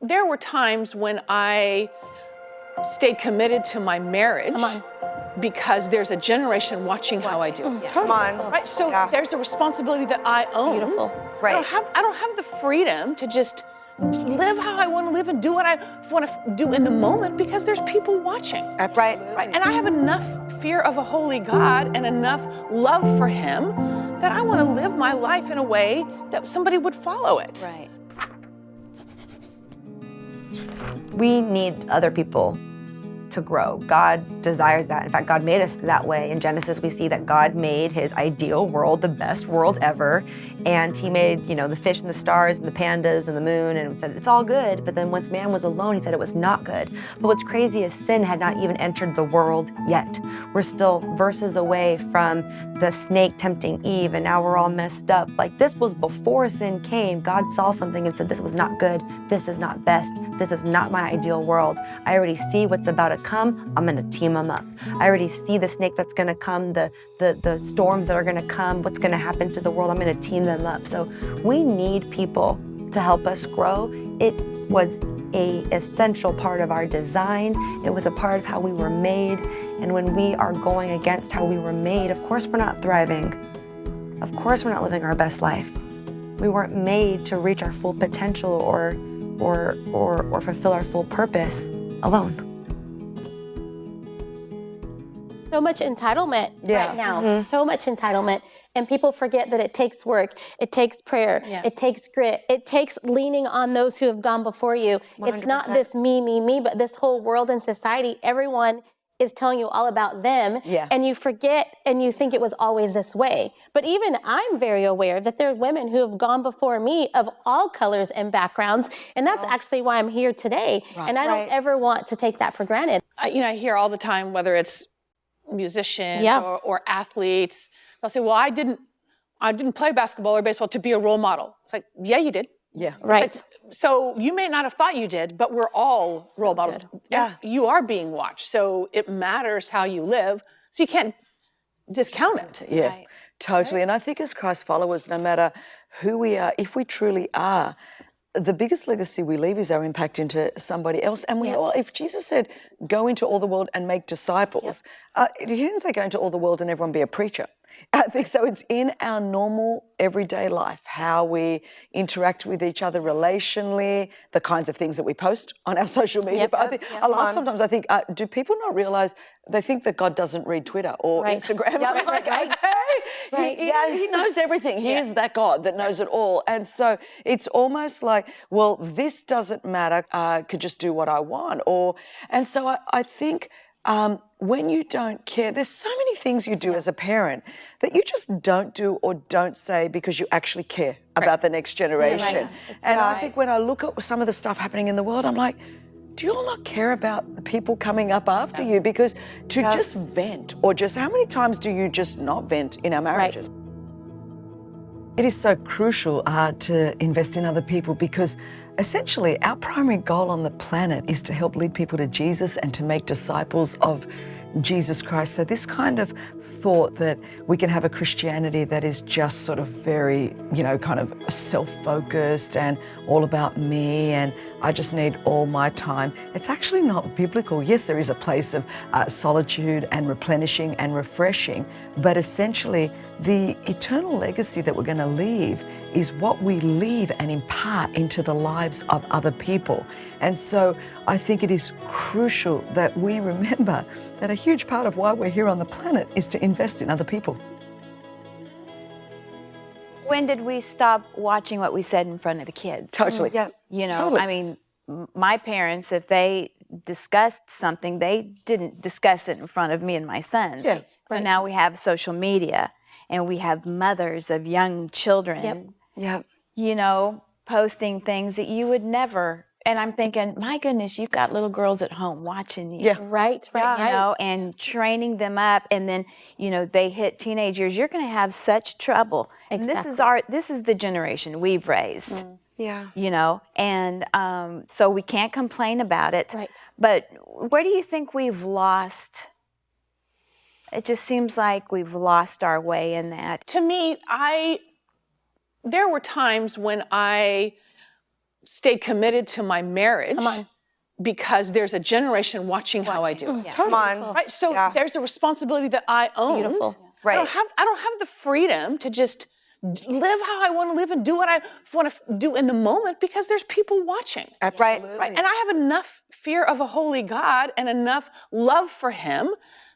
There were times when I stayed committed to my marriage because there's a generation watching how I do. Come on. Right, so there's a responsibility that I own. Beautiful. Right. I don't have the freedom to just live how I want to live and do what I want to do in the moment because there's people watching. Absolutely. Right, and I have enough fear of a holy God and enough love for him that I want to live my life in a way that somebody would follow it. Right. We need other people to grow. God desires that. In fact, God made us that way. In Genesis, we see that God made his ideal world, the best world ever. And he made, the fish and the stars and the pandas and the moon and said, it's all good. But then once man was alone, he said it was not good. But what's crazy is sin had not even entered the world yet. We're still verses away from the snake tempting Eve, and now we're all messed up. Like, this was before sin came. God saw something and said, this was not good. This is not best. This is not my ideal world. I already see what's about to come. I'm going to team them up. I already see the snake that's going to come, the storms that are going to come, what's going to happen to the world. I'm going to team them up. So we need people to help us grow. It was an essential part of our design. It was a part of how we were made. And when we are going against how we were made, of course we're not thriving. Of course we're not living our best life. We weren't made to reach our full potential or fulfill our full purpose alone. So much entitlement right now, so much entitlement. And people forget that it takes work, it takes prayer, it takes grit, it takes leaning on those who have gone before you. 100%. It's not this me, but this whole world and society, everyone is telling you all about them, and you forget and you think it was always this way. But even I'm very aware that there's women who have gone before me of all colors and backgrounds, and that's actually why I'm here today. And I don't ever want to take that for granted. I hear all the time, whether it's musicians or athletes, they'll say, well, I didn't play basketball or baseball to be a role model. It's like, yeah, you did. Yeah. Right. Like, so you may not have thought you did, but we're all role models. Yeah. You are being watched, so it matters how you live, so you can't discount it. Yeah, Right. totally. And I think as Christ followers, no matter who we are, if we truly are, the biggest legacy we leave is our impact into somebody else. And we all, if Jesus said, go into all the world and make disciples, he didn't say go into all the world and everyone be a preacher. I think so. It's in our normal everyday life, how we interact with each other relationally, the kinds of things that we post on our social media. But I think I laugh sometimes. I think, do people not realize they think that God doesn't read Twitter or Instagram? I'm like, he knows everything. He is that God that knows it all. And so it's almost like, well, this doesn't matter. I could just do what I want. And so I think when you don't care, there's so many things you do as a parent that you just don't do or don't say because you actually care about the next generation. And I think when I look at some of the stuff happening in the world, I'm like, do you all not care about the people coming up after you? Because to just vent, or just how many times do you just not vent in our marriages? It is so crucial to invest in other people, because essentially our primary goal on the planet is to help lead people to Jesus and to make disciples of Jesus Christ. So this kind of thought that we can have a Christianity that is just sort of very, kind of self-focused and all about me and I just need all my time, it's actually not biblical. Yes, there is a place of solitude and replenishing and refreshing, but essentially the eternal legacy that we're going to leave is what we leave and impart into the lives of other people. And so I think it is crucial that we remember that a huge part of why we're here on the planet is to invest in other people. When did we stop watching what we said in front of the kids? Totally. Yeah. Totally. I mean, my parents, if they discussed something, they didn't discuss it in front of me and my sons. Yeah. So now we have social media and we have mothers of young children, posting things that you would never. And I'm thinking, my goodness, you've got little girls at home watching you. Yeah. Right. And training them up. And then, they hit teenage years. You're going to have such trouble. Exactly. And this is the generation we've raised. And so we can't complain about it. Right. But where do you think we've lost? It just seems like we've lost our way in that. To me, there were times when I stayed committed to my marriage. Come on. Because there's a generation watching how I do. Come on. Right? So there's a responsibility that I own. Beautiful. Right. I don't have the freedom to just live how I want to live and do what I want to do in the moment because there's people watching. Absolutely. Right? And I have enough fear of a holy God and enough love for him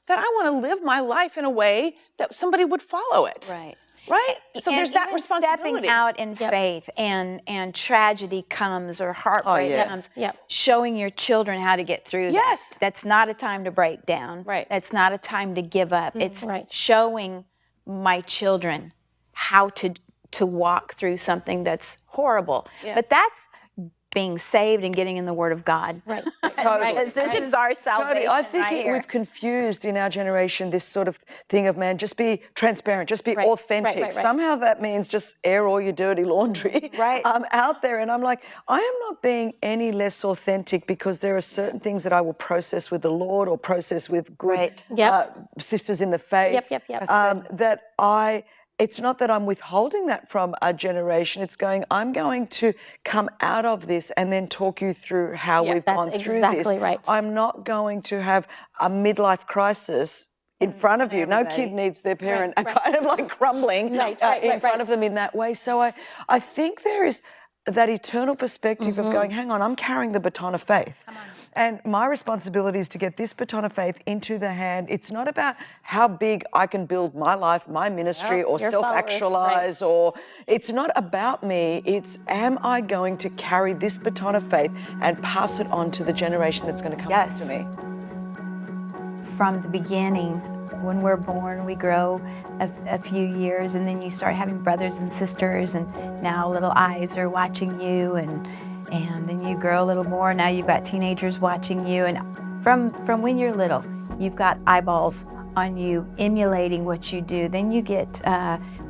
that I want to live my life in a way that somebody would follow it. Right. Right? So And there's that even responsibility. Stepping out in faith and tragedy comes or heartbreak comes. Showing your children how to get through Yes. that. That's not a time to break down. Right. That's not a time to give up. It's showing my children how to walk through something that's horrible. But that's being saved and getting in the Word of God. Right. Totally. Because this is our salvation. Totally. I think right here. we've confused in our generation this sort of thing of, man, just be transparent, just be authentic. right. Somehow that means just air all your dirty laundry out there. And I'm like, I am not being any less authentic because there are certain things that I will process with the Lord or process with good sisters in the faith. It's not that I'm withholding that from our generation. It's going, I'm going to come out of this and then talk you through how we've gone through exactly right. I'm not going to have a midlife crisis in front of you. No kid needs their parent kind of like crumbling in front of them in that way. So I think there is that eternal perspective of going, hang on, I'm carrying the baton of faith. And my responsibility is to get this baton of faith into the hand. It's not about how big I can build my life, my ministry, or self-actualize, or it's not about me. It's, am I going to carry this baton of faith and pass it on to the generation that's going to come after me? From the beginning, when we're born, we grow a few years, and then you start having brothers and sisters, and now little eyes are watching you, and then you grow a little more. Now you've got teenagers watching you, and from when you're little, you've got eyeballs on you emulating what you do. Then you get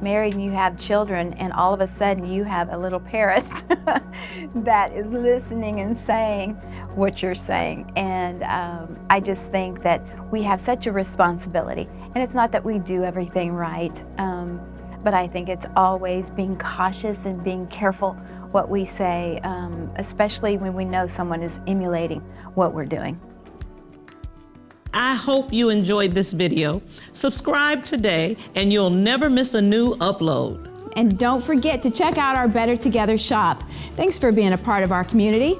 married and you have children, and all of a sudden you have a little parrot that is listening and saying what you're saying. And I just think that we have such a responsibility. And it's not that we do everything right, but I think it's always being cautious and being careful what we say, especially when we know someone is emulating what we're doing. I hope you enjoyed this video. Subscribe today and you'll never miss a new upload. And don't forget to check out our Better Together shop. Thanks for being a part of our community.